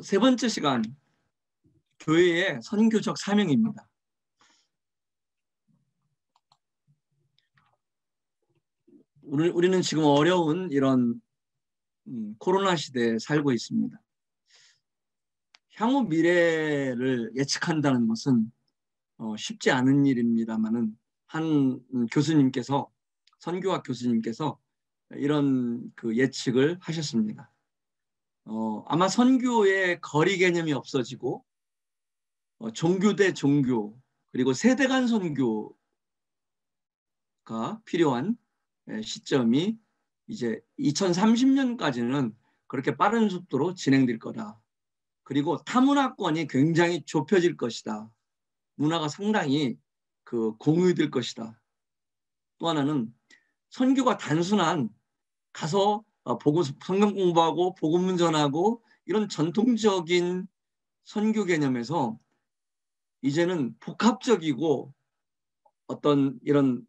세 번째 시간, 교회의 선교적 사명입니다. 우리는 지금 어려운 이런 코로나 시대에 살고 있습니다. 향후 미래를 예측한다는 것은 쉽지 않은 일입니다만은 한 교수님께서, 선교학 교수님께서 이런 그 예측을 하셨습니다. 아마 선교의 거리 개념이 없어지고 종교 대 종교 그리고 세대 간 선교가 필요한 시점이 이제 2030년까지는 그렇게 빠른 속도로 진행될 거다. 그리고 타문화권이 굉장히 좁혀질 것이다. 문화가 상당히 공유될 것이다. 또 하나는 선교가 단순한 가서 성경 공부하고 복음 전하고 이런 전통적인 선교 개념에서 이제는 복합적이고 어떤 이런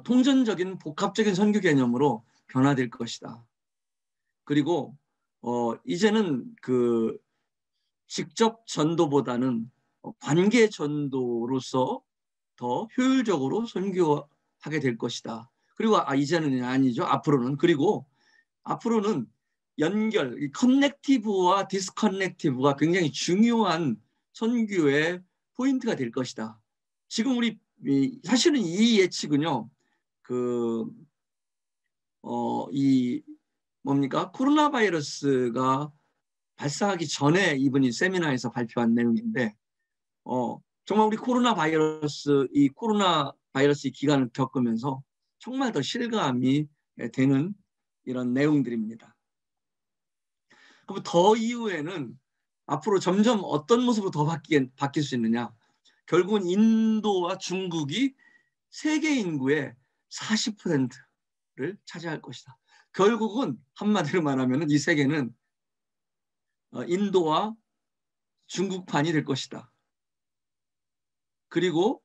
통전적인 복합적인 선교 개념으로 변화될 것이다. 그리고 이제는 직접 전도보다는 관계 전도로서 더 효율적으로 선교하게 될 것이다. 그리고 이제는 아니죠. 앞으로는. 그리고 앞으로는 연결, 커넥티브와 디스커넥티브가 굉장히 중요한 선교의 포인트가 될 것이다. 지금 우리 사실은 이 예측은요. 이 뭡니까? 코로나 바이러스가 발생하기 전에 이분이 세미나에서 발표한 내용인데 정말 우리 코로나 바이러스 기간을 겪으면서 정말 더 실감이 되는 이런 내용들입니다. 그럼 더 이후에는 앞으로 점점 어떤 모습으로 더 바뀔 수 있느냐? 결국은 인도와 중국이 세계 인구의 40%를 차지할 것이다. 결국은 한마디로 말하면 이 세계는 인도와 중국판이 될 것이다. 그리고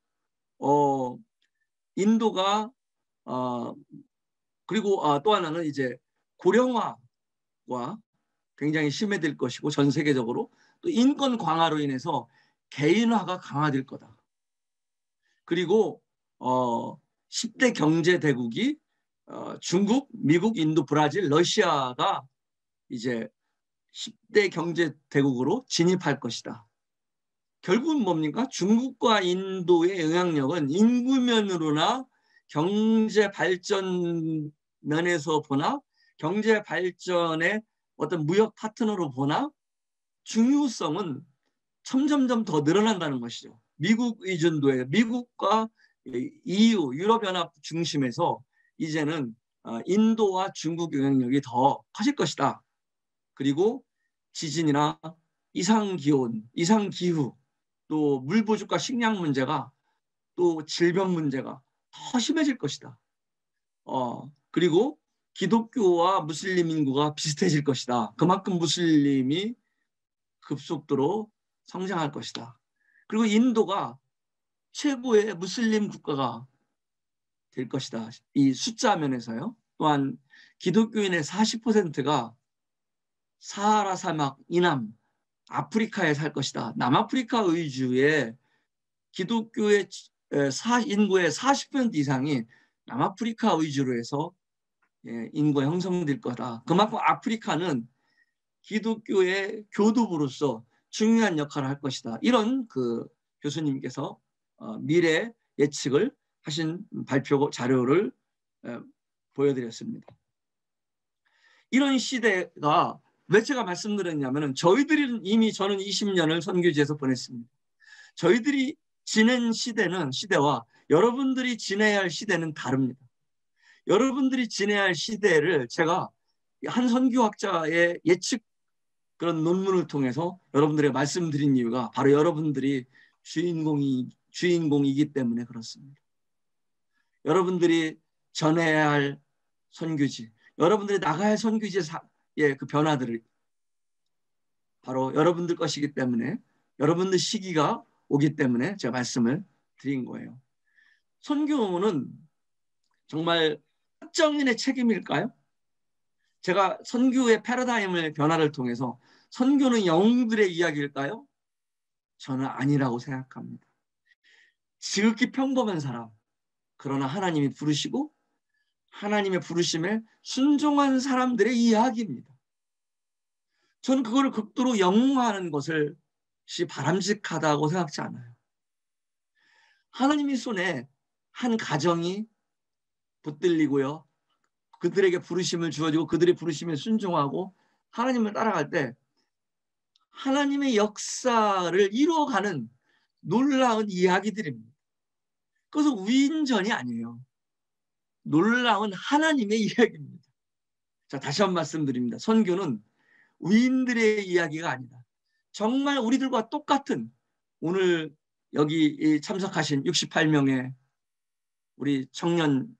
인도가 그리고 또 하나는 이제 고령화와 굉장히 심해질 것이고 전 세계적으로 또 인권 강화로 인해서 개인화가 강화될 거다. 그리고 10대 경제 대국이 중국, 미국, 인도, 브라질, 러시아가 이제 10대 경제 대국으로 진입할 것이다. 결국은 뭡니까? 중국과 인도의 영향력은 인구면으로나 경제 발전 면에서 보나 경제 발전의 어떤 무역 파트너로 보나 중요성은 점점점 더 늘어난다는 것이죠. 미국 의존도에 미국과 EU, 유럽연합 중심에서 이제는 인도와 중국 영향력이 더 커질 것이다. 그리고 지진이나 이상기온, 이상기후, 또 물 부족과 식량 문제가 또 질병 문제가 더 심해질 것이다. 그리고 기독교와 무슬림 인구가 비슷해질 것이다. 그만큼 무슬림이 급속도로 성장할 것이다. 그리고 인도가 최고의 무슬림 국가가 될 것이다. 이 숫자 면에서요. 또한 기독교인의 40%가 사하라 사막 이남 아프리카에 살 것이다. 남아프리카 의주의 기독교의 인구의 40% 이상이 남아프리카 위주로 해서 인구가 형성될 거다. 그만큼 아프리카는 기독교의 교두부로서 중요한 역할을 할 것이다. 이런 교수님께서 미래 예측을 하신 발표 자료를 보여드렸습니다. 이런 시대가 왜 제가 말씀드렸냐면 저희들은 이미 저는 20년을 선교지에서 보냈습니다. 저희들이 지낸 시대와 여러분들이 지내야 할 시대는 다릅니다. 여러분들이 지내야 할 시대를 제가 한 선교학자의 예측 그런 논문을 통해서 여러분들에게 말씀드린 이유가 바로 여러분들이 주인공이기 때문에 그렇습니다. 여러분들이 전해야 할 선교지, 여러분들이 나가야 할 선교지의 그 변화들을 바로 여러분들 것이기 때문에 여러분들 시기가 오기 때문에 제가 말씀을 드린 거예요. 선교는 정말 특정인의 책임일까요? 제가 선교의 패러다임의 변화를 통해서 선교는 영웅들의 이야기일까요? 저는 아니라고 생각합니다. 지극히 평범한 사람, 그러나 하나님이 부르시고 하나님의 부르심에 순종한 사람들의 이야기입니다. 저는 그거를 극도로 영웅화하는 것을 바람직하다고 생각지 않아요. 하나님의 손에 한 가정이 붙들리고요. 그들에게 부르심을 주어지고 그들의 부르심에 순종하고 하나님을 따라갈 때 하나님의 역사를 이루어가는 놀라운 이야기들입니다. 그것은 위인전이 아니에요. 놀라운 하나님의 이야기입니다. 자, 다시 한번 말씀드립니다. 선교는 위인들의 이야기가 아니다. 정말 우리들과 똑같은 오늘 여기 참석하신 68명의 우리 청년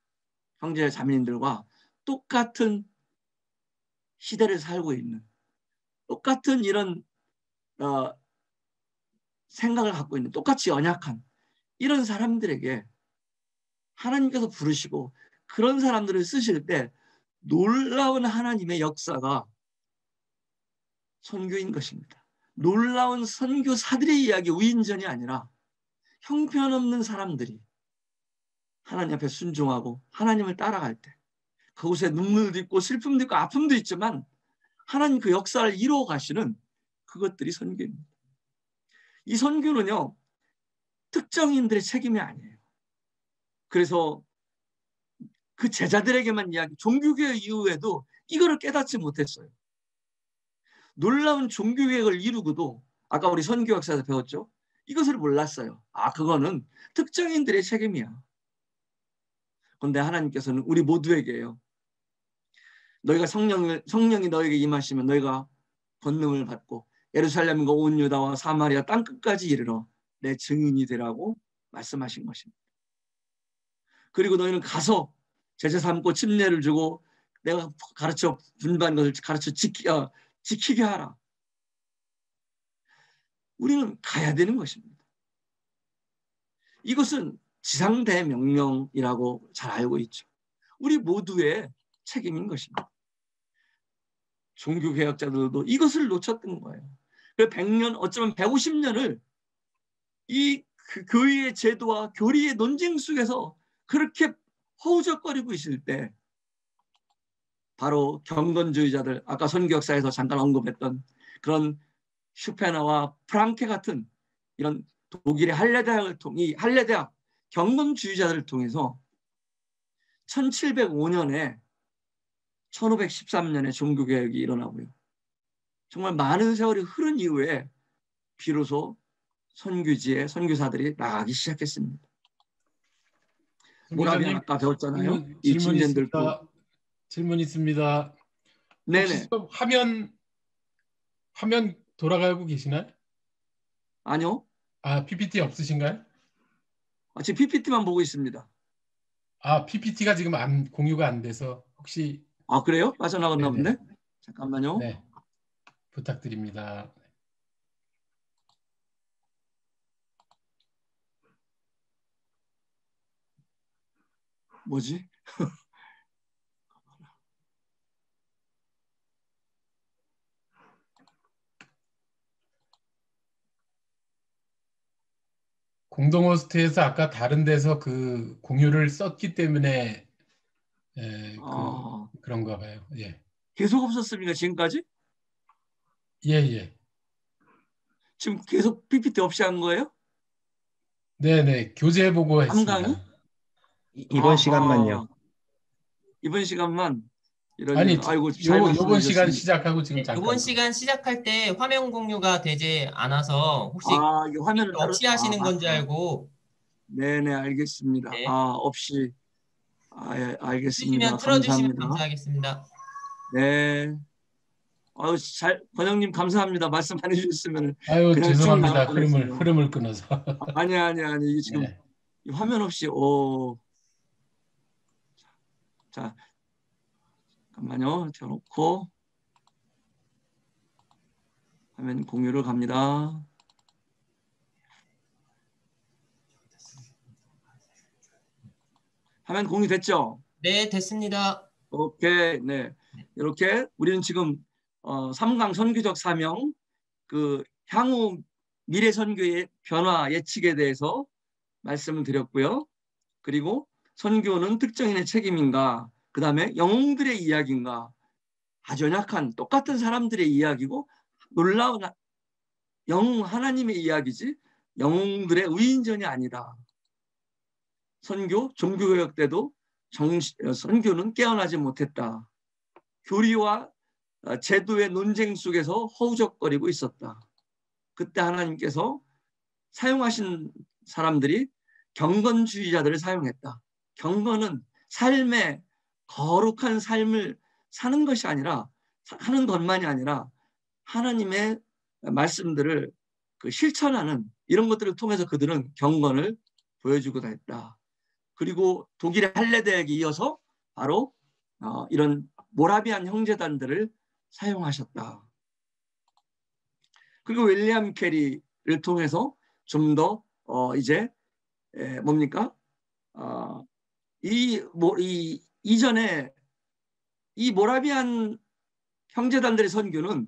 형제 자매님들과 똑같은 시대를 살고 있는 똑같은 이런 생각을 갖고 있는 똑같이 연약한 이런 사람들에게 하나님께서 부르시고 그런 사람들을 쓰실 때 놀라운 하나님의 역사가 선교인 것입니다. 놀라운 선교사들의 이야기, 위인전이 아니라 형편없는 사람들이 하나님 앞에 순종하고 하나님을 따라갈 때 그곳에 눈물도 있고 슬픔도 있고 아픔도 있지만 하나님 그 역사를 이루어 가시는 그것들이 선교입니다. 이 선교는요, 특정인들의 책임이 아니에요. 그래서 그 제자들에게만 이야기, 종교개혁 이후에도 이거를 깨닫지 못했어요. 놀라운 종교개혁을 이루고도 아까 우리 선교 역사에서 배웠죠. 이것을 몰랐어요. 아, 그거는 특정인들의 책임이야. 그런데 하나님께서는 우리 모두에게요. 너희가 성령이 너에게 임하시면 너희가 권능을 받고 예루살렘과 온 유다와 사마리아 땅끝까지 이르러 내 증인이 되라고 말씀하신 것입니다. 그리고 너희는 가서 제자 삼고 침례를 주고 내가 가르쳐 분반 것을 가르쳐 지키게 하라. 우리는 가야 되는 것입니다. 이것은 지상대 명령이라고 잘 알고 있죠. 우리 모두의 책임인 것입니다. 종교개혁자들도 이것을 놓쳤던 거예요. 100년, 어쩌면 150년을 이 교회의 제도와 교리의 논쟁 속에서 그렇게 허우적거리고 있을 때 바로 경건주의자들, 아까 선교역사에서 잠깐 언급했던 그런 슈페너와 프랑케 같은 이런 독일의 할레대학 경건주의자들을 통해서 1705년에 1513년에 종교개혁이 일어나고요. 정말 많은 세월이 흐른 이후에 비로소 선교지에 선교사들이 나가기 시작했습니다. 모라비안 아까 배웠잖아요. 이 진전들도. 질문 있습니다. 네네. 화면 돌아가고 계시나요? 아니요. 아, PPT 없으신가요? 지금 PPT만 보고 있습니다. 아, PPT가 지금 공유가 안 돼서 혹시. 아, 그래요? 빠져나갔나 네네. 본데? 잠깐만요. 네. 부탁드립니다. 뭐지? 공동 호스트에서 아까 다른 데서 그 공유를 썼기 때문에 그런가 봐요. 예. 계속 없었습니까? 지금까지? 예. 지금 계속 PPT 없이 한 거예요? 네네. 교재해보고 한강이? 했습니다. 이번 시간만요. 이번 시간만 이런 아니, 아이고 잘 요번 시간 말씀해주셨습니다. 시작하고 지금 잠깐. 이번 시간 시작할 때 화면 공유가 되지 않아서 혹시 이게 화면을 없이 하시는 건지 알고. 네네, 알겠습니다. 네. 없이. 예, 알겠습니다. 틀어주시면 감사합니다. 감사하겠습니다. 네. 권영님 감사합니다. 말씀 많이 해주셨으면. 아유, 그냥 죄송합니다. 쭉 나갈 흐름을 끊어서. 아니. 이게 지금 네. 화면 없이, 자, 잠깐만요. 켜놓고 화면 공유를 갑니다. 화면 공유됐죠? 네, 됐습니다. 오케이. 네. 이렇게 우리는 지금 3강 선교적 사명, 그 향후 미래 선교의 변화 예측에 대해서 말씀을 드렸고요. 그리고 선교는 특정인의 책임인가, 그 다음에 영웅들의 이야기인가, 아주 연약한 똑같은 사람들의 이야기고 놀라운 영웅 하나님의 이야기지 영웅들의 위인전이 아니다. 선교, 종교개혁 때도 선교는 깨어나지 못했다. 교리와 제도의 논쟁 속에서 허우적거리고 있었다. 그때 하나님께서 사용하신 사람들이 경건주의자들을 사용했다. 경건은 삶의 거룩한 삶을 사는 것이 아니라 하는 것만이 아니라 하나님의 말씀들을 실천하는 이런 것들을 통해서 그들은 경건을 보여주고자 했다. 그리고 독일의 할레대학에 이어서 바로 이런 모라비안 형제단들을 사용하셨다. 그리고 윌리엄 캐리를 통해서 좀 더 이제 뭡니까? 이전에 이 모라비안 형제단들의 선교는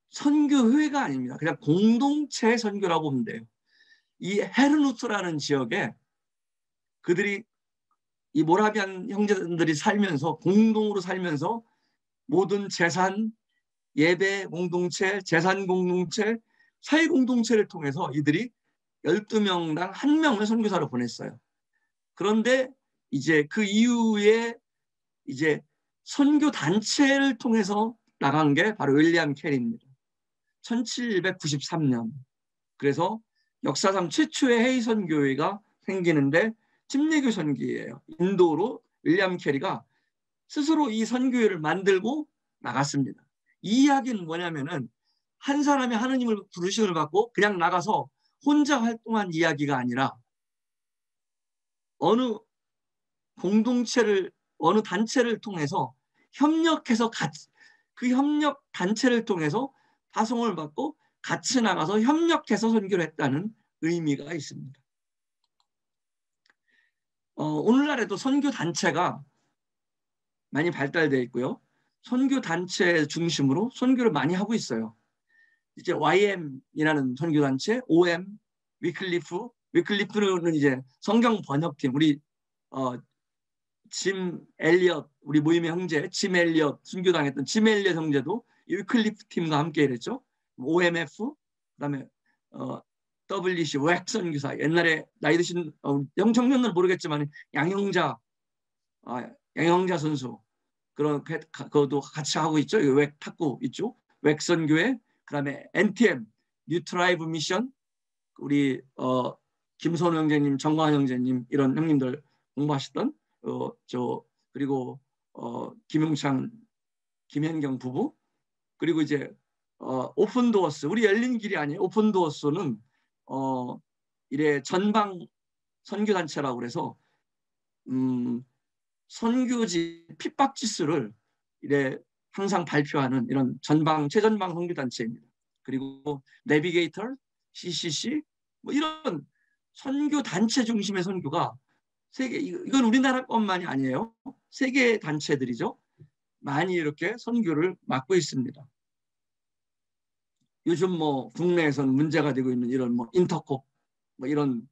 선교회가 아닙니다. 그냥 공동체 선교라고 보면 돼요. 이 헤르누트라는 지역에 그들이 이 모라비안 형제들이 살면서 공동으로 살면서 모든 재산, 예배 공동체, 재산 공동체, 사회 공동체를 통해서 이들이 12명당 1명을 선교사로 보냈어요. 그런데 이제 그 이후에 이제 선교 단체를 통해서 나간 게 바로 윌리엄 캐리입니다. 1793년. 그래서 역사상 최초의 해외 선교회가 생기는데 침례교 선교회예요. 인도로 윌리엄 캐리가 스스로 이 선교회를 만들고 나갔습니다. 이 이야기는 뭐냐면은 한 사람이 하느님을 부르심을 받고 그냥 나가서 혼자 활동한 이야기가 아니라 어느 공동체를 어느 단체를 통해서 협력해서 그 협력 단체를 통해서 파송을 받고 같이 나가서 협력해서 선교를 했다는 의미가 있습니다. 오늘날에도 선교 단체가 많이 발달되어 있고요. 선교 단체 중심으로 선교를 많이 하고 있어요. 이제 YM이라는 선교 단체, OM, 위클리프는 이제 성경 번역팀, 우리 짐 엘리엇, 우리 모임의 형제 짐 엘리엇 순교당했던 짐 엘리엇 형제도 이 위클리프 팀과 함께 일했죠. OMF, 그다음에 WC 웩 선교사, 옛날에 나이 드신 청년은 모르겠지만 양형자 선수 그것도 같이 하고 있죠. 웩 탁구 있죠. 웩 선교회, 그다음에 NTM 뉴 트라이브 미션, 우리 김선우 형제님, 정광 형제님 이런 형님들 공부하셨던 그리고 김용창, 김현경 부부, 그리고 이제 오픈도어스, 우리 열린 길이 아니에요. 오픈도어스는 이래 전방 선교단체라고 그래서 선교지 핍박 지수를 이래 항상 발표하는 이런 최전방 선교단체입니다. 그리고 내비게이터, CCC 뭐 이런 선교 단체 중심의 선교가 세계, 이건 우리나라 것만이 아니에요. 세계 단체들이죠. 많이 이렇게 선교를 맡고 있습니다. 요즘 뭐 국내에서는 문제가 되고 있는 이런 뭐 인터콥 뭐 이런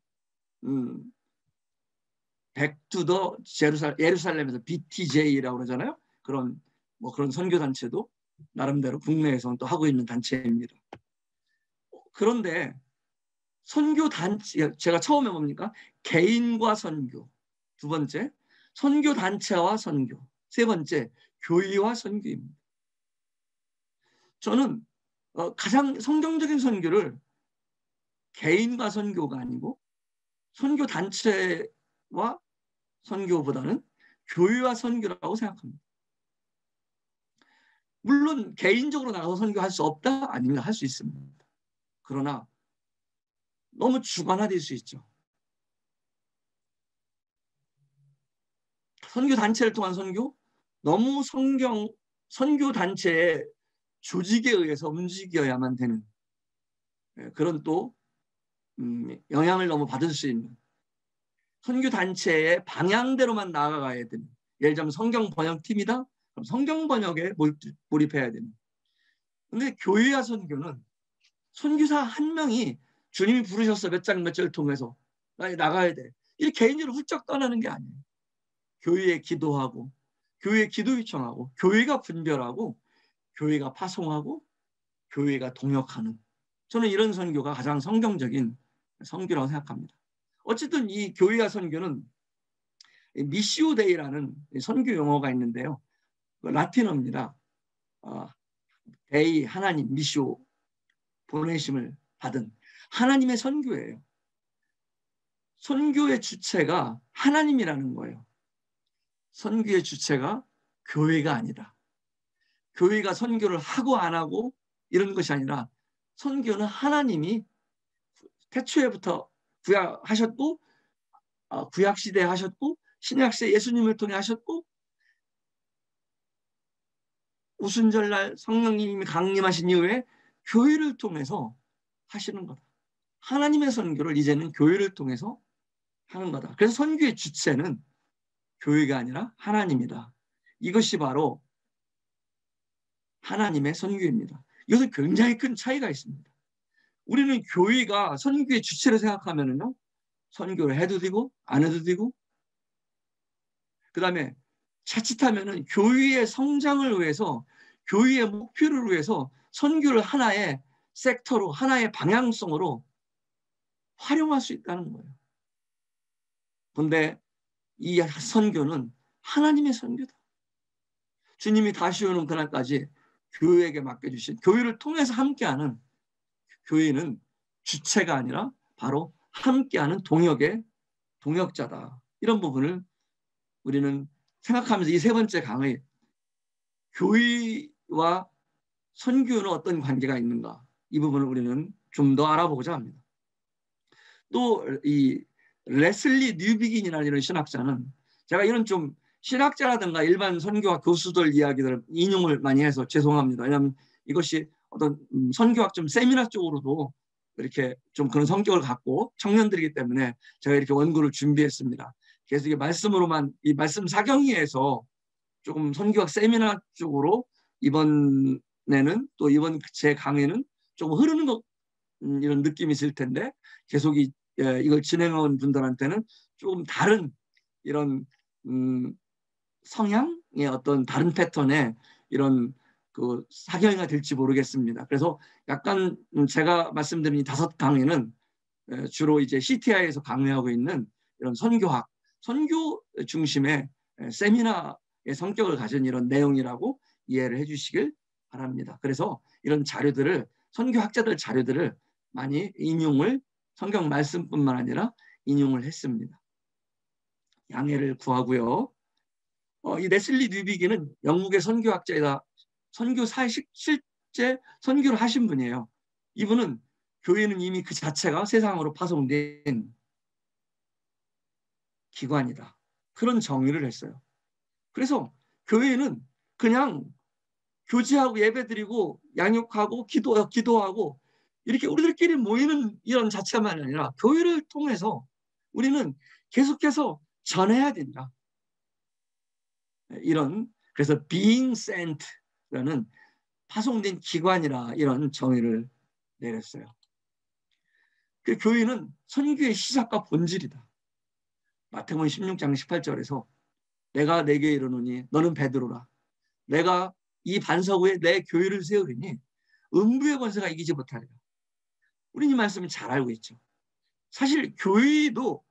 백투더 예루살렘에서 BTJ라고 그러잖아요. 그런 선교 단체도 나름대로 국내에서는 또 하고 있는 단체입니다. 그런데 선교 단체, 제가 처음에 뭡니까? 개인과 선교. 두 번째, 선교 단체와 선교. 세 번째, 교회와 선교입니다. 저는 가장 성경적인 선교를 개인과 선교가 아니고 선교 단체와 선교보다는 교회와 선교라고 생각합니다. 물론 개인적으로 나가서 선교할 수 없다? 아닙니다. 할 수 있습니다. 그러나 너무 주관화될 수 있죠. 선교 단체를 통한 선교? 너무 선교 단체의 조직에 의해서 움직여야만 되는 그런 또 영향을 너무 받을 수 있는 선교 단체의 방향대로만 나아가야 되는, 예를 들면 성경 번역팀이다? 그럼 성경 번역에 몰입해야 되는 근데 교회와 선교는 선교사 한 명이 주님이 부르셨어 몇 장 몇 절 통해서 나가야 돼. 이렇게 개인적으로 훌쩍 떠나는 게 아니에요. 교회에 기도하고 교회에 기도 요청하고 교회가 분별하고 교회가 파송하고 교회가 동역하는, 저는 이런 선교가 가장 성경적인 선교라고 생각합니다. 어쨌든 이 교회와 선교는 미시오 데이라는 선교 용어가 있는데요. 라틴어입니다. 데이, 하나님, 미시오, 보내심을 받은 하나님의 선교예요. 선교의 주체가 하나님이라는 거예요. 선교의 주체가 교회가 아니다. 교회가 선교를 하고 안 하고 이런 것이 아니라 선교는 하나님이 태초에부터 구약하셨고, 구약시대에 하셨고, 신약시대 예수님을 통해 하셨고, 우순절날 성령님이 강림하신 이후에 교회를 통해서 하시는 거다. 하나님의 선교를 이제는 교회를 통해서 하는 거다. 그래서 선교의 주체는 교회가 아니라 하나님이다. 이것이 바로 하나님의 선교입니다. 이것은 굉장히 큰 차이가 있습니다. 우리는 교회가 선교의 주체를 생각하면요, 선교를 해도 되고 안 해도 되고, 그 다음에 자칫하면은 교회의 성장을 위해서, 교회의 목표를 위해서 선교를 하나의 섹터로, 하나의 방향성으로 활용할 수 있다는 거예요. 그런데 이 선교는 하나님의 선교다. 주님이 다시 오는 그날까지 교회에게 맡겨주신, 교회를 통해서 함께하는, 교회는 주체가 아니라 바로 함께하는 동역의 동역자다. 이런 부분을 우리는 생각하면서 이 세 번째 강의, 교회와 선교는 어떤 관계가 있는가, 이 부분을 우리는 좀 더 알아보고자 합니다. 또 이 레슬리 뉴비긴이라는 이런 신학자는, 제가 이런 좀 신학자라든가 일반 선교학 교수들 이야기들을 인용을 많이 해서 죄송합니다. 왜냐하면 이것이 어떤 선교학 좀 세미나 쪽으로도 이렇게 좀 그런 성격을 갖고 청년들이기 때문에 제가 이렇게 원고를 준비했습니다. 그래서 이게 말씀으로만, 이 말씀 사경위에서 조금 선교학 세미나 쪽으로 이번에는, 또 이번 제 강의는 조금 흐르는 것, 이런 느낌이 있을 텐데, 계속 이걸 진행한 분들한테는 조금 다른 이런 성향의 어떤 다른 패턴의 이런 그 사경위가 될지 모르겠습니다. 그래서 약간 제가 말씀드린 이 5강의는 주로 이제 CTI에서 강의하고 있는 이런 선교학, 선교 중심의 세미나의 성격을 가진 이런 내용이라고 이해를 해주시길 바랍니다. 그래서 이런 자료들을, 선교학자들 자료들을 많이 인용을, 성경 말씀뿐만 아니라 인용을 했습니다. 양해를 구하고요. 이 레슬리 뉴비기는 영국의 선교학자이다. 선교사의 실제 선교를 하신 분이에요. 이분은 교회는 이미 그 자체가 세상으로 파송된 기관이다, 그런 정의를 했어요. 그래서 교회는 그냥 교제하고 예배드리고 양육하고 기도하고 이렇게 우리들끼리 모이는 이런 자체만 아니라 교회를 통해서 우리는 계속해서 전해야 된다. 이런, 그래서 being sent라는 파송된 기관이라 이런 정의를 내렸어요. 그 교회는 선교의 시작과 본질이다. 마태복음 16장 18절에서 내가 내게 이르노니 너는 베드로라. 내가 이 반석 위에 내 교회를 세우리니 음부의 권세가 이기지 못하리라. 우리 이 말씀을 잘 알고 있죠. 사실 교회도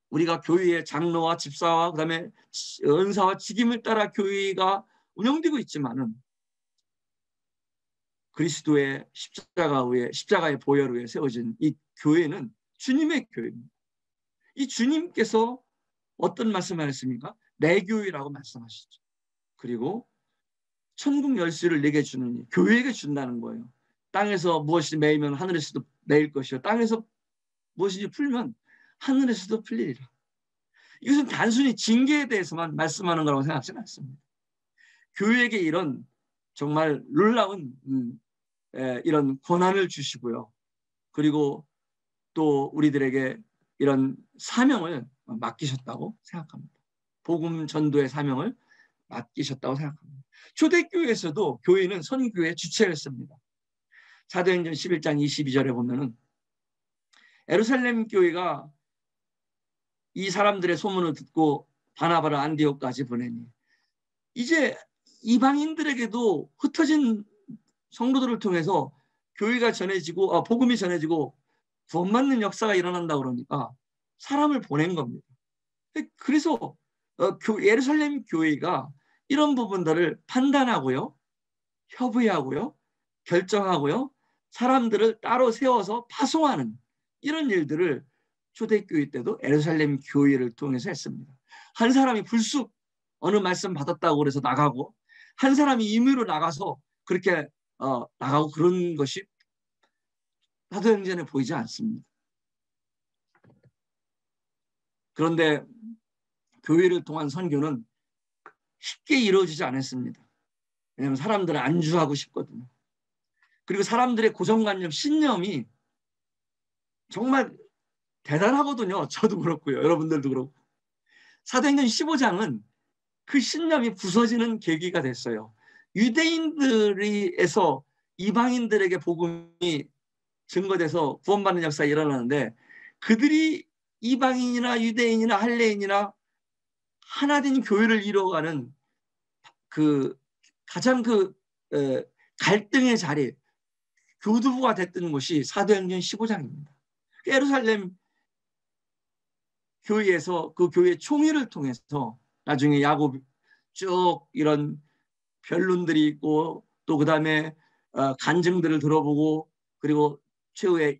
우리가 교회의 장로와 집사와 그다음에 은사와 직임을 따라 교회가 운영되고 있지만은 그리스도의 십자가의 보혈 위에 세워진 이 교회는 주님의 교회입니다. 이 주님께서 어떤 말씀을 하셨습니까? 내 교회라고 말씀하시죠. 그리고 천국 열쇠를 내게 주느니, 교회에게 준다는 거예요. 땅에서 무엇이 매이면 하늘에서도 매일 것이요, 땅에서 무엇인지 풀면 하늘에서도 풀리리라. 이것은 단순히 징계에 대해서만 말씀하는 거라고 생각하지는 않습니다. 교회에게 이런 정말 놀라운 이런 권한을 주시고요. 그리고 또 우리들에게 이런 사명을 맡기셨다고 생각합니다. 복음 전도의 사명을 맡기셨다고 생각합니다. 초대교회에서도 교회는 선교의 주체였습니다. 사도행전 11장 22절에 보면은 예루살렘 교회가 이 사람들의 소문을 듣고 바나바를 안디옥까지 보내니 이제 이방인들에게도 흩어진 성도들을 통해서 교회가 전해지고 복음이 전해지고 구원받는 역사가 일어난다 그러니까 사람을 보낸 겁니다. 그래서 예루살렘 교회가 이런 부분들을 판단하고요, 협의하고요, 결정하고요, 사람들을 따로 세워서 파송하는 이런 일들을 초대교회 때도 예루살렘 교회를 통해서 했습니다. 한 사람이 불쑥 어느 말씀 받았다고 그래서 나가고 한 사람이 임의로 나가서 그렇게 나가고 그런 것이 사도행전에 보이지 않습니다. 그런데 교회를 통한 선교는 쉽게 이루어지지 않았습니다. 왜냐하면 사람들은 안주하고 싶거든요. 그리고 사람들의 고정관념, 신념이 정말 대단하거든요. 저도 그렇고요. 여러분들도 그렇고. 사도행전 15장은 그 신념이 부서지는 계기가 됐어요. 유대인들에서 이방인들에게 복음이 증거돼서 구원받는 역사가 일어나는데 그들이 이방인이나 유대인이나 할례인이나 하나된 교회를 이루어가는 그 가장 갈등의 자리, 교두보가 됐던 곳이 사도행전 15장입니다. 예루살렘 교회에서 그 교회 총회를 통해서 나중에 야곱 쭉 이런 변론들이 있고 또 그다음에 간증들을 들어보고 그리고 최후에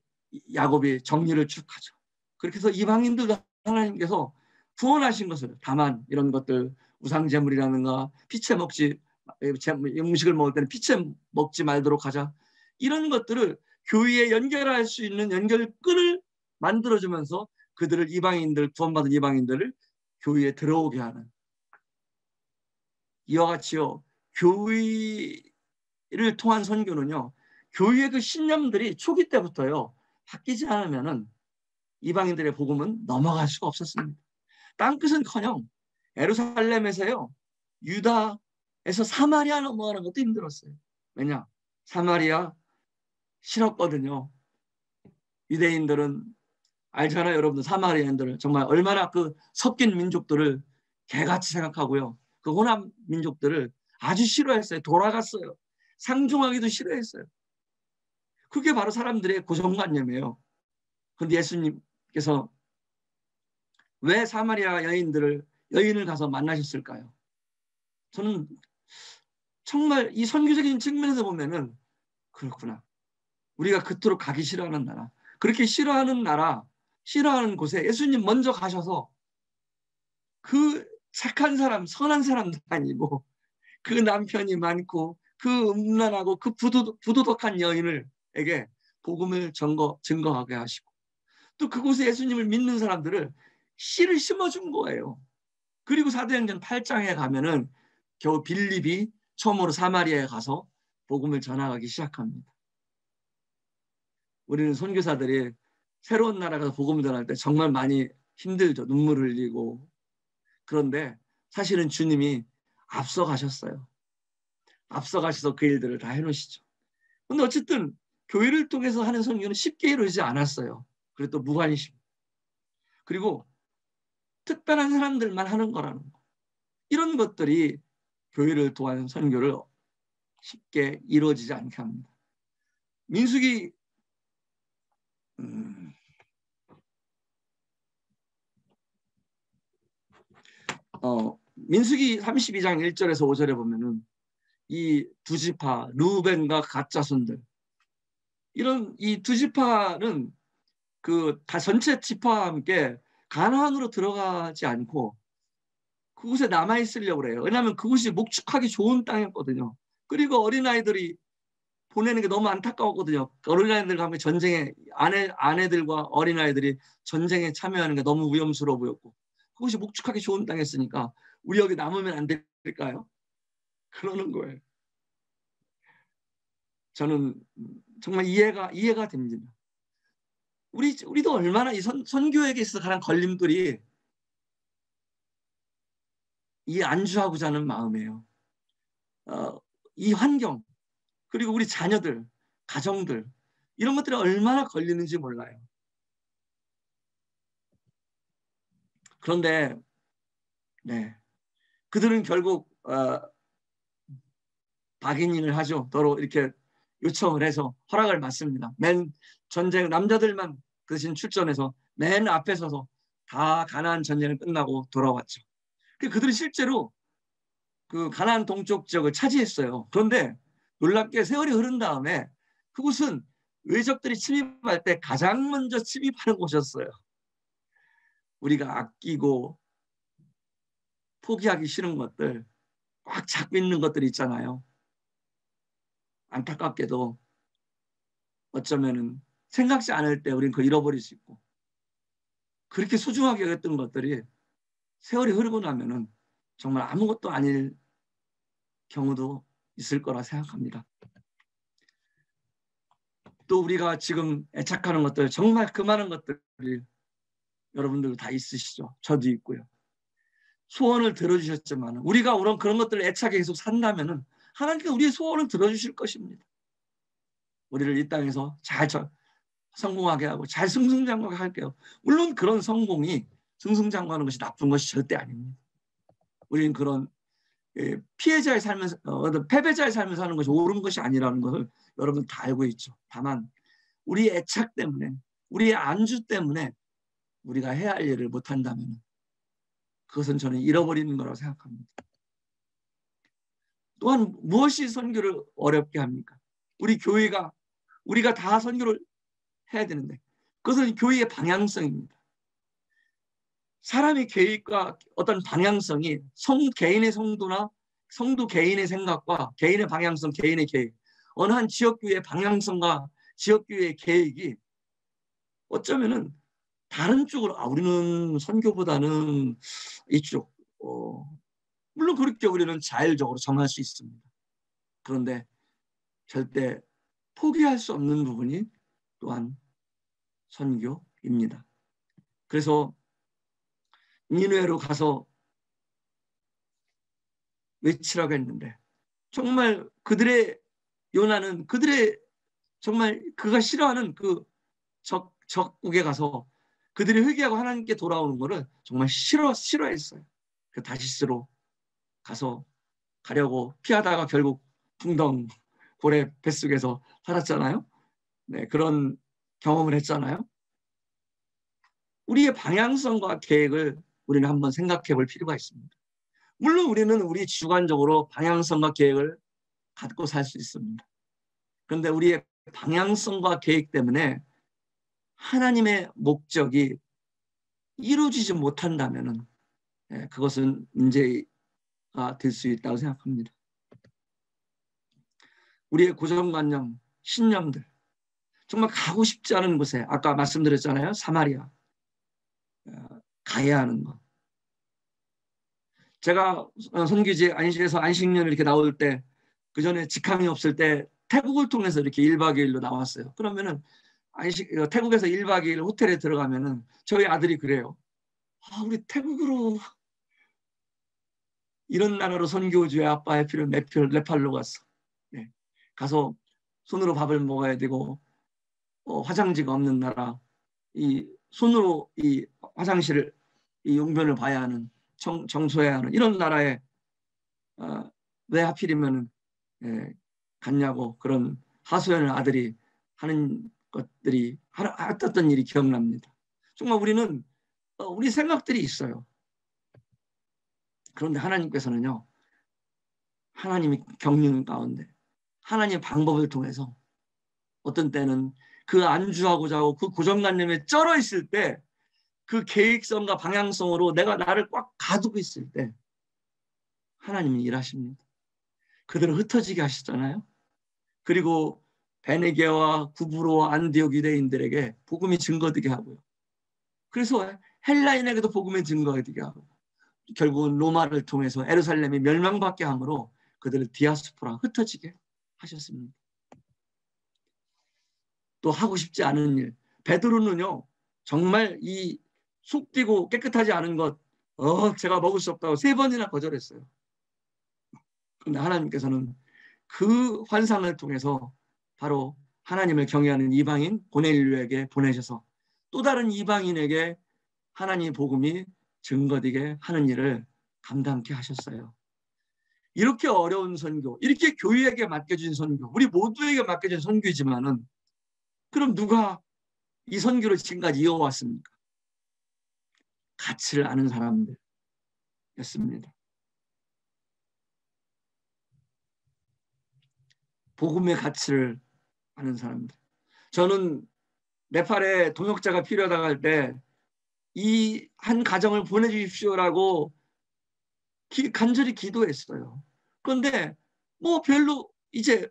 야곱이 정리를 쭉 하죠. 그렇게 해서 이방인들도 하나님께서 구원하신 것을 다만 이런 것들 우상제물이라든가 피채 먹지 음식을 먹을 때는 피채 먹지 말도록 하자 이런 것들을 교회에 연결할 수 있는 연결끈을 만들어주면서 그들을 이방인들 구원받은 이방인들을 교회에 들어오게 하는 이와 같이요 교회를 통한 선교는요 교회의 그 신념들이 초기 때부터요 바뀌지 않으면은 이방인들의 복음은 넘어갈 수가 없었습니다. 땅끝은커녕 예루살렘에서요 유다에서 사마리아 넘어가는 것도 힘들었어요. 왜냐? 사마리아 싫었거든요. 유대인들은 알잖아요, 여러분들. 사마리아인들은 정말 얼마나 그 섞인 민족들을 개같이 생각하고요. 그 혼합 민족들을 아주 싫어했어요. 돌아갔어요. 상종하기도 싫어했어요. 그게 바로 사람들의 고정관념이에요. 그런데 예수님께서 왜 사마리아 여인을 가서 만나셨을까요? 저는 정말 이 선교적인 측면에서 보면은 그렇구나. 우리가 그토록 가기 싫어하는 나라, 그렇게 싫어하는 나라, 싫어하는 곳에 예수님 먼저 가셔서 그 착한 사람, 선한 사람도 아니고 그 남편이 많고 그 음란하고 그 부도덕한 여인에게 복음을 증거하게 하시고 또 그곳에 예수님을 믿는 사람들을 씨를 심어준 거예요. 그리고 사도행전 8장에 가면은 겨우 빌립이 처음으로 사마리아에 가서 복음을 전하기 시작합니다. 우리는 선교사들이 새로운 나라 가서 복음을 전할 때 정말 많이 힘들죠. 눈물 흘리고. 그런데 사실은 주님이 앞서 가셨어요. 앞서 가셔서 그 일들을 다 해놓으시죠. 그런데 어쨌든 교회를 통해서 하는 선교는 쉽게 이루어지지 않았어요. 그리고 또 무관심. 그리고 특별한 사람들만 하는 거라는 거. 이런 것들이 교회를 통한 선교를 쉽게 이루어지지 않게 합니다. 민수기 민수기 32장 1절에서 5절에 보면은 이 두 지파 루벤과 갓 자손들 이런 이 두 지파는 그 다 전체 지파와 함께 가나안으로 들어가지 않고 그곳에 남아 있으려고 그래요. 왜냐하면 그곳이 목축하기 좋은 땅이었거든요. 그리고 어린아이들이 보내는 게 너무 안타까웠거든요. 어린아이들과 함께 전쟁에 아내들과 어린아이들이 전쟁에 참여하는 게 너무 위험스러워 보였고 그것이 목축하기 좋은 땅이었으니까 우리 여기 남으면 안 될까요? 그러는 거예요. 저는 정말 이해가 됩니다. 우리도 얼마나 이 선교에게 있어서 가장 걸림돌이 이 안주하고자 하는 마음이에요. 이 환경 그리고 우리 자녀들 가정들 이런 것들이 얼마나 걸리는지 몰라요. 그런데 그들은 결국 박인인을 하죠. 더러 이렇게 요청을 해서 허락을 받습니다. 맨 전쟁 남자들만 그 대신 출전해서 맨 앞에 서서 다 가나안 전쟁을 끝나고 돌아왔죠. 그들이 실제로 그 가나안 동쪽 지역을 차지했어요. 그런데 놀랍게 세월이 흐른 다음에 그곳은 외적들이 침입할 때 가장 먼저 침입하는 곳이었어요. 우리가 아끼고 포기하기 싫은 것들, 꽉 잡고 있는 것들이 있잖아요. 안타깝게도 어쩌면은 생각지 않을 때 우리는 그걸 잃어버릴 수 있고, 그렇게 소중하게 여겼던 것들이 세월이 흐르고 나면은 정말 아무것도 아닐 경우도 있을 거라 생각합니다. 또 우리가 지금 애착하는 것들, 정말 그 많은 것들이 여러분들도 다 있으시죠. 저도 있고요. 소원을 들어주셨지만 우리가 그런 것들을 애착에 계속 산다면은 하나님께서 우리의 소원을 들어주실 것입니다. 우리를 이 땅에서 잘 성공하게 하고 잘 승승장구하게 할게요. 물론 그런 성공이 승승장구하는 것이 나쁜 것이 절대 아닙니다. 우리는 그런 피해자의 삶을 패배자의 삶을 사는 것이 옳은 것이 아니라는 것을 여러분 다 알고 있죠. 다만 우리의 애착 때문에, 우리의 안주 때문에 우리가 해야 할 일을 못한다면 그것은 저는 잃어버리는 거라고 생각합니다. 또한 무엇이 선교를 어렵게 합니까? 우리 교회가 우리가 다 선교를 해야 되는데 그것은 교회의 방향성입니다. 사람의 계획과 어떤 방향성이 개인의 성도나 성도 개인의 생각과 개인의 방향성, 개인의 계획, 어느 한 지역교회의 방향성과 지역교회의 계획이 어쩌면은 다른 쪽으로 우리는 선교보다는 이쪽 물론 그렇게 우리는 자율적으로 정할 수 있습니다. 그런데 절대 포기할 수 없는 부분이 또한 선교입니다. 그래서 니느웨로 가서 외치라고 했는데 정말 그들의 요나는 그들의 정말 그가 싫어하는 그 적국에 가서 그들이 회개하고 하나님께 돌아오는 것을 정말 싫어했어요. 그 다시스로 가려고 피하다가 결국 풍덩 고래 뱃속에서 살았잖아요. 그런 경험을 했잖아요. 우리의 방향성과 계획을 우리는 한번 생각해 볼 필요가 있습니다. 물론 우리는 우리 주관적으로 방향성과 계획을 갖고 살 수 있습니다. 그런데 우리의 방향성과 계획 때문에 하나님의 목적이 이루어지지 못한다면 그것은 문제가 될 수 있다고 생각합니다. 우리의 고정관념, 신념들, 정말 가고 싶지 않은 곳에 아까 말씀드렸잖아요. 사마리아 가야 하는 것. 제가 선교지 안식에서 안식년을 이렇게 나올 때 그 전에 직항이 없을 때 태국을 통해서 이렇게 1박 2일로 나왔어요. 그러면은 태국에서 1박 2일 호텔에 들어가면은 저희 아들이 그래요. 우리 태국으로 이런 나라로 선교주의 아빠의 피를 네팔로 갔어. 가서 손으로 밥을 먹어야 되고 화장지가 없는 나라, 이 손으로 이 화장실을 이 용변을 봐야 하는 정소해야 하는 이런 나라에 왜 하필이면 갔냐고 그런 하소연을 아들이 하는 것들이 했던 일이 기억납니다. 정말 우리는 우리 생각들이 있어요. 그런데 하나님께서는요, 하나님이 경륜 가운데 하나님의 방법을 통해서 어떤 때는 그 안주하고자 하고 그 고정관념에 쩔어 있을 때 그 계획성과 방향성으로 내가 나를 꽉 가두고 있을 때 하나님이 일하십니다. 그들을 흩어지게 하시잖아요. 그리고 베네게와 구브로와 안디옥 유대인들에게 복음이 증거되게 하고요. 그래서 헬라인에게도 복음이 증거되게 하고 결국은 로마를 통해서 예루살렘이 멸망받게 함으로 그들을 디아스포라 흩어지게 하셨습니다. 또 하고 싶지 않은 일. 베드로는요. 정말 이 속 띄고 깨끗하지 않은 것 제가 먹을 수 없다고 3번이나 거절했어요. 그런데 하나님께서는 그 환상을 통해서 바로 하나님을 경외하는 이방인 고넬료에게 보내셔서 또 다른 이방인에게 하나님의 복음이 증거되게 하는 일을 감당케 하셨어요. 이렇게 어려운 선교, 이렇게 교회에게 맡겨진 선교, 우리 모두에게 맡겨진 선교이지만은 그럼 누가 이 선교를 지금까지 이어왔습니까? 가치를 아는 사람들이었습니다. 복음의 가치를 아는 사람들. 저는 네팔에 동역자가 필요하다고 할 때 이 한 가정을 보내주십시오라고 간절히 기도했어요. 그런데 뭐 별로 이제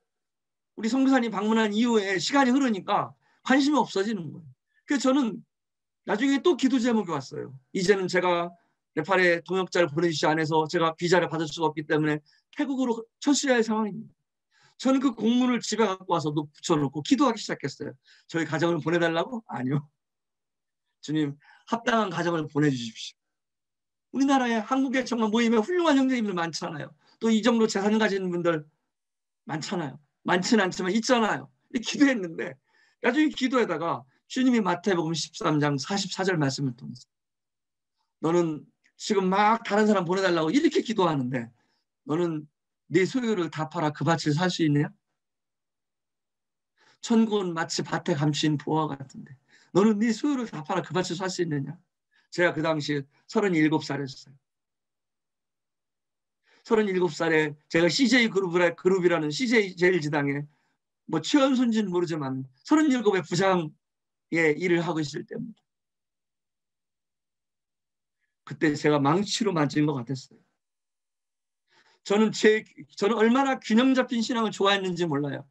우리 선교사님 방문한 이후에 시간이 흐르니까 관심이 없어지는 거예요. 그래서 저는 나중에 또 기도 제목이 왔어요. 이제는 제가 네팔에 동역자를 보내주시지 않아서 제가 비자를 받을 수가 없기 때문에 태국으로 철수해야 할 상황입니다. 저는 그 공문을 집에 갖고 와서 붙여놓고 기도하기 시작했어요. 저희 가정을 보내달라고? 아니요. 주님, 합당한 가정을 보내주십시오. 우리나라에 한국에 정말 모임에 훌륭한 형제님들 많잖아요. 또 이 정도 재산 가진 분들 많잖아요. 많지는 않지만 있잖아요. 기도했는데 나중에 기도에다가 주님이 마태복음 13장 44절 말씀을 통해서 너는 지금 막 다른 사람 보내달라고 이렇게 기도하는데 너는 네 소유를 다 팔아 그 밭을 살 수 있느냐? 천국은 마치 밭에 감추인 보화 같은데 너는 네 소유를 다 팔아 그 밭을 살 수 있느냐? 제가 그 당시 37살이었어요. 37살에 제가 CJ 그룹이라는 CJ 제일지당에 뭐 최연소인지는 모르지만 37의 부장의 일을 하고 있을 때입니다. 그때 제가 망치로 맞은 것 같았어요. 저는 얼마나 균형 잡힌 신앙을 좋아했는지 몰라요.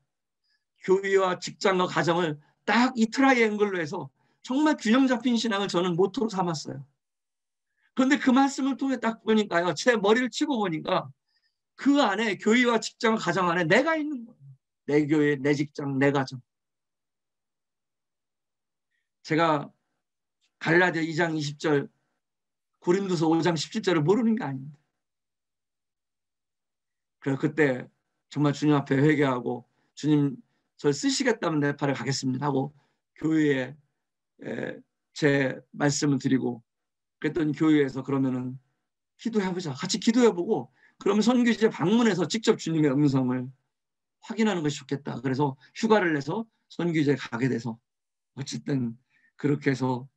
교회와 직장과 가정을 딱 이 트라이앵글로 해서 정말 균형 잡힌 신앙을 저는 모토로 삼았어요. 그런데 그 말씀을 통해 딱 보니까요. 제 머리를 치고 보니까 그 안에 교회와 직장과 가정 안에 내가 있는 거예요. 내 교회, 내 직장, 내 가정. 제가 갈라디아 2장 20절, 고린도서 5장 17절을 모르는 게 아닙니다. 그래서 그때 정말 주님 앞에 회개하고 주님 저를 쓰시겠다면 네팔에 가겠습니다 하고 교회에 제 말씀을 드리고 그랬더니 교회에서 그러면은 기도해보자. 같이 기도해보고 그러면 선교지에 방문해서 직접 주님의 음성을 확인하는 것이 좋겠다. 그래서 휴가를 내서 선교지에 가게 돼서 어쨌든 그렇게 해서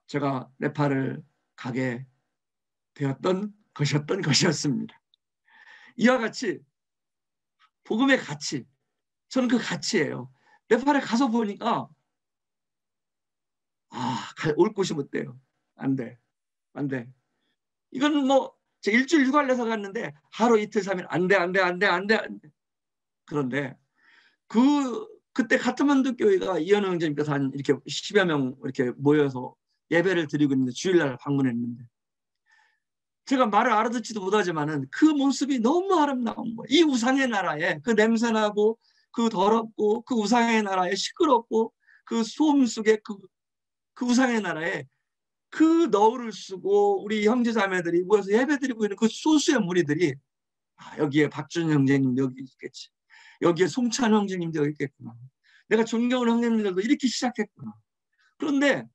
제가 네팔을 가게 되었던 것이었습니다. 이와 같이 복음의 가치, 저는 그 가치예요. 네팔에 가서 보니까 올 곳이 못 돼요. 안 돼. 이건 뭐 제 일주일 휴가를 내서 갔는데 하루 이틀 3일 안 돼. 그런데 그때 카트만두 교회가 이현우 형제님께서 한 이렇게 10여 명 이렇게 모여서 예배를 드리고 있는데 주일날 방문했는데 제가 말을 알아듣지도 못하지만은 그 모습이 너무 아름다운 거예요. 이 우상의 나라에 그 냄새나고 그 더럽고 그 우상의 나라에 시끄럽고 그 소음 속에 그 우상의 나라에 그 너울을 쓰고 우리 형제자매들이 모여서 예배드리고 있는 그 소수의 무리들이 여기에 박준 형제님도 여기 있겠지. 여기에 송찬 형제님도 여기 있겠구나. 내가 존경하는 형제님들도 이렇게 시작했구나. 그런데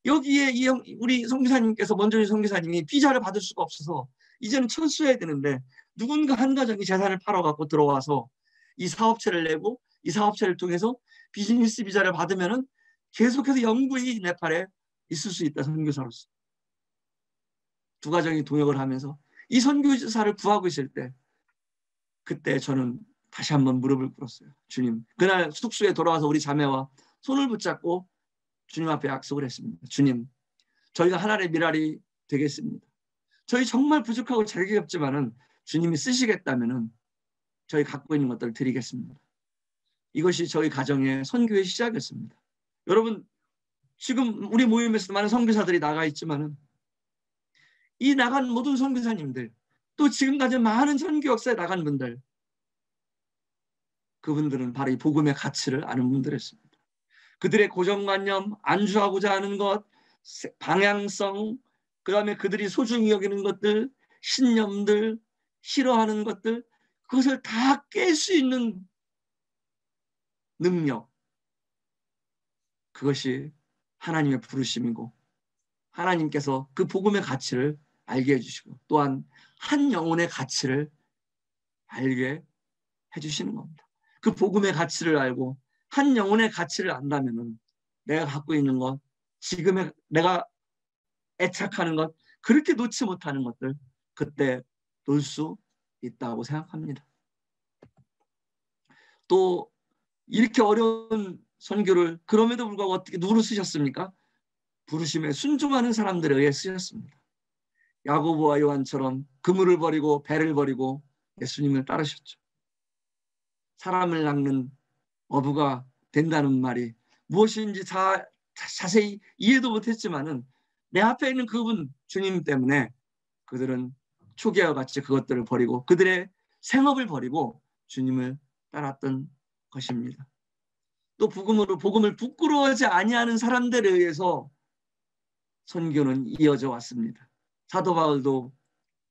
여기에 우리 선교사님께서 먼저 선교사님이 비자를 받을 수가 없어서 이제는 철수해야 되는데 누군가 한 가정이 재산을 팔아갖고 들어와서 이 사업체를 내고 이 사업체를 통해서 비즈니스 비자를 받으면은 계속해서 영구히 네팔에 있을 수 있다. 선교사로서. 두 가정이 동역을 하면서 이 선교사를 구하고 있을 때 그때 저는 다시 한번 무릎을 꿇었어요. 주님, 그날 숙소에 돌아와서 우리 자매와 손을 붙잡고 주님 앞에 약속을 했습니다. 주님, 저희가 하나님의 미랄이 되겠습니다. 저희 정말 부족하고 자격이 없지만은 주님이 쓰시겠다면은 저희 갖고 있는 것들을 드리겠습니다. 이것이 저희 가정의 선교의 시작이었습니다. 여러분, 지금 우리 모임에서도 많은 선교사들이 나가 있지만은 이 나간 모든 선교사님들 또 지금까지 많은 선교 역사에 나간 분들 그분들은 바로 이 복음의 가치를 아는 분들이었습니다. 그들의 고정관념, 안주하고자 하는 것, 방향성, 그 다음에 그들이 소중히 여기는 것들, 신념들, 싫어하는 것들 그것을 다 깰 수 있는 능력, 그것이 하나님의 부르심이고 하나님께서 그 복음의 가치를 알게 해주시고 또한 한 영혼의 가치를 알게 해주시는 겁니다. 그 복음의 가치를 알고 한 영혼의 가치를 안다면은 내가 갖고 있는 것, 지금의 내가 애착하는 것, 그렇게 놓지 못하는 것들 그때 놓을 수 있다고 생각합니다. 또 이렇게 어려운 선교를 그럼에도 불구하고 어떻게 누구를 쓰셨습니까? 부르심에 순종하는 사람들에 의해 쓰셨습니다. 야고보와 요한처럼 그물을 버리고 배를 버리고 예수님을 따르셨죠. 사람을 낚는 어부가 된다는 말이 무엇인지 자세히 이해도 못했지만은 내 앞에 있는 그분 주님 때문에 그들은 초기와 같이 그것들을 버리고 그들의 생업을 버리고 주님을 따랐던 것입니다. 또 복음을 부끄러워하지 아니하는 사람들에 의해서 선교는 이어져 왔습니다. 사도 바울도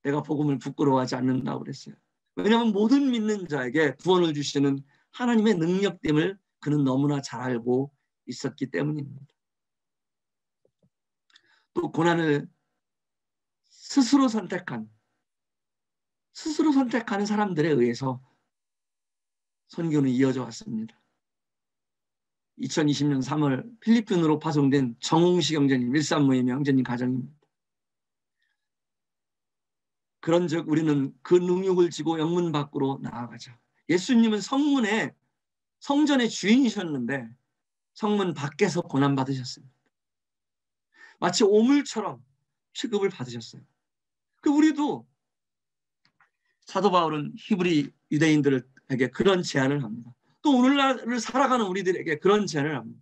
내가 복음을 부끄러워하지 않는다고 그랬어요. 왜냐하면 모든 믿는 자에게 구원을 주시는 하나님의 능력됨을 그는 너무나 잘 알고 있었기 때문입니다. 또 고난을 스스로 선택하는 사람들에 의해서 선교는 이어져 왔습니다. 2020년 3월 필리핀으로 파송된 정홍식 형제님, 일산모임의 형제님 가정입니다. 그런즉 우리는 그 능력을 지고 영문 밖으로 나아가자. 예수님은 성전의 주인이셨는데 성문 밖에서 고난받으셨습니다. 마치 오물처럼 취급을 받으셨어요. 우리도 사도 바울은 히브리 유대인들에게 그런 제안을 합니다. 또 오늘날을 살아가는 우리들에게 그런 제안을 합니다.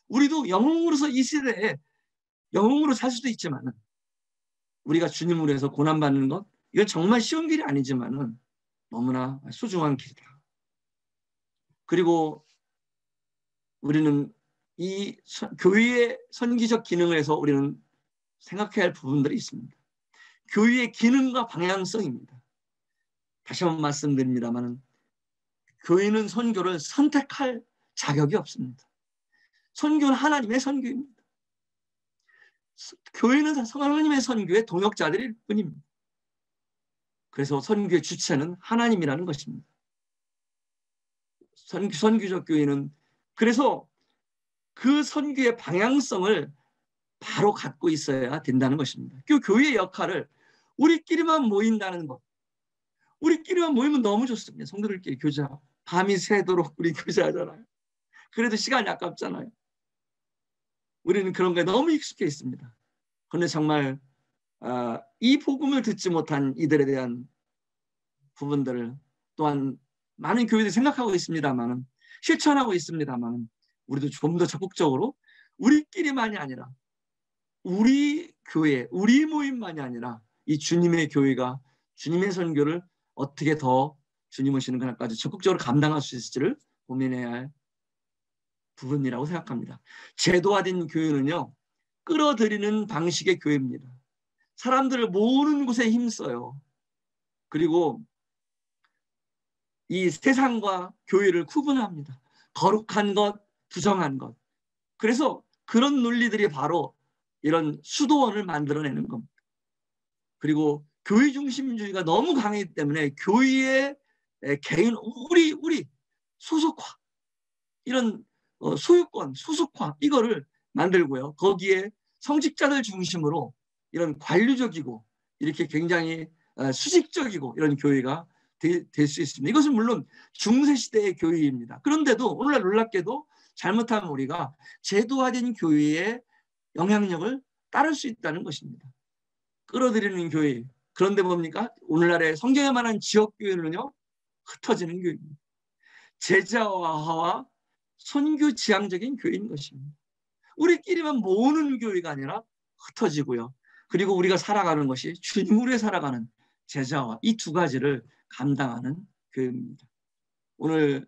우리도 영웅으로서 이 시대에 영웅으로 살 수도 있지만 우리가 주님으로 해서 고난받는 것 이건 정말 쉬운 길이 아니지만 너무나 소중한 길이다. 그리고 우리는 이 교회의 선기적 기능을 해서 우리는 생각해야 할 부분들이 있습니다. 교회의 기능과 방향성입니다. 다시 한번 말씀드립니다만 교회는 선교를 선택할 자격이 없습니다. 선교는 하나님의 선교입니다. 교회는 하나님의 선교의 동역자들일 뿐입니다. 그래서 선교의 주체는 하나님이라는 것입니다. 선교적 교회는 그래서 그 선교의 방향성을 바로 갖고 있어야 된다는 것입니다. 그 교회의 역할을 우리끼리만 모인다는 것. 우리끼리만 모이면 너무 좋습니다. 성도들끼리 교제하고. 밤이 새도록 우리 교제하잖아요. 그래도 시간이 아깝잖아요. 우리는 그런 거에 너무 익숙해 있습니다. 그런데 정말 이 복음을 듣지 못한 이들에 대한 부분들을 또한 많은 교회들이 생각하고 있습니다만 실천하고 있습니다만 우리도 좀 더 적극적으로 우리끼리만이 아니라 우리 교회, 우리 모임만이 아니라 이 주님의 교회가 주님의 선교를 어떻게 더 주님 오시는 그날까지 적극적으로 감당할 수 있을지를 고민해야 할 부분이라고 생각합니다. 제도화된 교회는요. 끌어들이는 방식의 교회입니다. 사람들을 모으는 곳에 힘써요. 그리고 이 세상과 교회를 구분합니다. 거룩한 것, 부정한 것. 그래서 그런 논리들이 바로 이런 수도원을 만들어내는 겁니다. 그리고 교회 중심주의가 너무 강하기 때문에 교회의 개인, 우리 소속화, 이런 소유권, 소속화 이거를 만들고요. 거기에 성직자들 중심으로 이런 관료적이고 이렇게 굉장히 수직적이고 이런 교회가 될 수 있습니다. 이것은 물론 중세시대의 교회입니다. 그런데도 오늘날 놀랍게도 잘못하면 우리가 제도화된 교회의 영향력을 따를 수 있다는 것입니다. 끌어들이는 교회. 그런데 뭡니까? 오늘날의 성경에 관한 지역교회는요. 흩어지는 교회입니다. 제자화와 선교지향적인 교회인 것입니다. 우리끼리만 모으는 교회가 아니라 흩어지고요. 그리고 우리가 살아가는 것이 주님으로 살아가는 제자화 이 두 가지를 감당하는 교회입니다. 오늘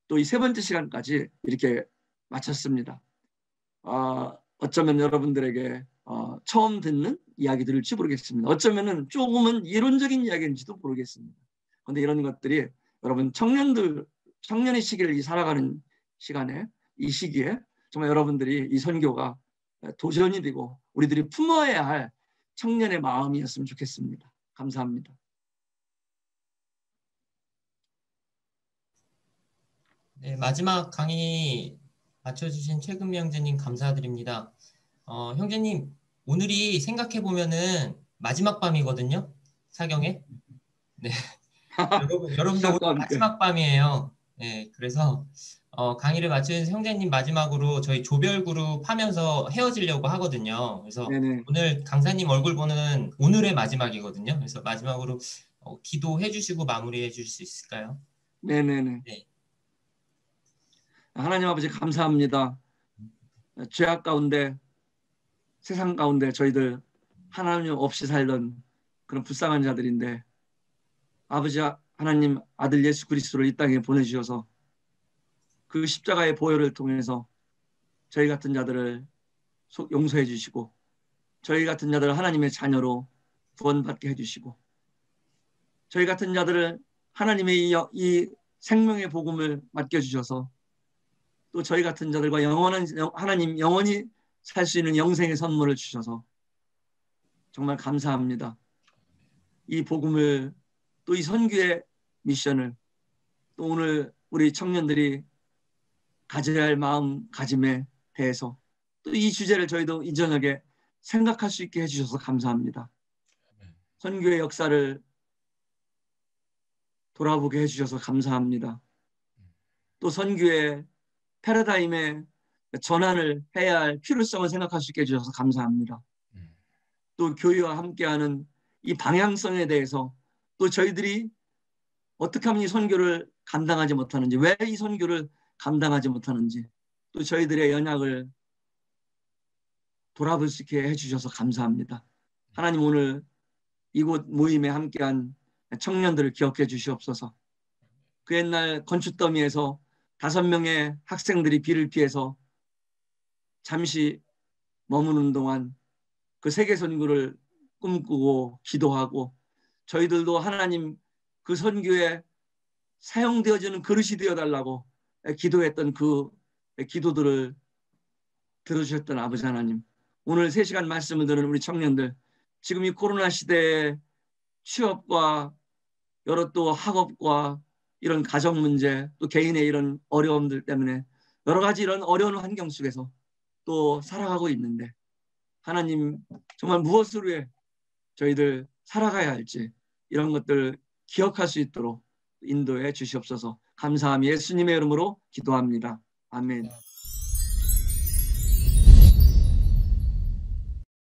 또 이 세 번째 시간까지 이렇게 마쳤습니다. 어쩌면 여러분들에게 처음 듣는 이야기들일지 모르겠습니다. 어쩌면 조금은 이론적인 이야기인지도 모르겠습니다. 그런데 이런 것들이 여러분 청년의 시기를 살아가는 시간에, 이 시기에 정말 여러분들이 이 선교가 도전이 되고 우리들이 품어야 할 청년의 마음이었으면 좋겠습니다. 감사합니다. 네, 마지막 강의 맞춰주신 최금미 형제님 감사드립니다. 형제님, 오늘이 생각해보면은 마지막 밤이거든요. 사경에. 네. 여러분도 오늘 마지막 밤이에요. 네, 그래서 강의를 마친 형제님 마지막으로 저희 조별 그룹 하면서 헤어지려고 하거든요. 그래서 네네. 오늘 강사님 얼굴 보는 오늘의 마지막이거든요. 그래서 마지막으로 기도해 주시고 마무리해 주실 수 있을까요? 네네네. 네. 하나님 아버지 감사합니다. 죄악 가운데, 세상 가운데 저희들 하나님 없이 살던 그런 불쌍한 자들인데 아버지 하나님 아들 예수 그리스도를 이 땅에 보내주셔서 그 십자가의 보혈을 통해서 저희 같은 자들을 용서해 주시고 저희 같은 자들을 하나님의 자녀로 구원받게 해주시고 저희 같은 자들을 하나님의 이 생명의 복음을 맡겨주셔서 또 저희 같은 자들과 하나님 영원히 살 수 있는 영생의 선물을 주셔서 정말 감사합니다. 이 복음을 또 이 선교의 미션을 또 오늘 우리 청년들이 가져야 할 마음가짐에 대해서 또 이 주제를 저희도 이 저녁에 생각할 수 있게 해주셔서 감사합니다. 선교의 역사를 돌아보게 해주셔서 감사합니다. 또 선교의 패러다임의 전환을 해야 할 필요성을 생각할 수 있게 해주셔서 감사합니다. 또 교회와 함께하는 이 방향성에 대해서 또 저희들이 어떻게 하면 이 선교를 감당하지 못하는지, 왜 이 선교를 감당하지 못하는지, 또 저희들의 연약을 돌아볼 수 있게 해주셔서 감사합니다. 하나님 오늘 이곳 모임에 함께한 청년들을 기억해 주시옵소서. 그 옛날 건축더미에서 5명의 학생들이 비를 피해서 잠시 머무는 동안 그 세계 선교를 꿈꾸고 기도하고 저희들도 하나님 그 선교에 사용되어지는 그릇이 되어달라고 기도했던 그 기도들을 들어주셨던 아버지 하나님, 오늘 3시간 말씀을 들은 우리 청년들, 지금 이 코로나 시대에 취업과 여러 또 학업과 이런 가정 문제, 또 개인의 이런 어려움들 때문에 여러 가지 이런 어려운 환경 속에서 또 살아가고 있는데 하나님 정말 무엇을 위해 저희들 살아가야 할지 이런 것들 기억할 수 있도록 인도해 주시옵소서. 감사함이 예수님의 이름으로 기도합니다. 아멘.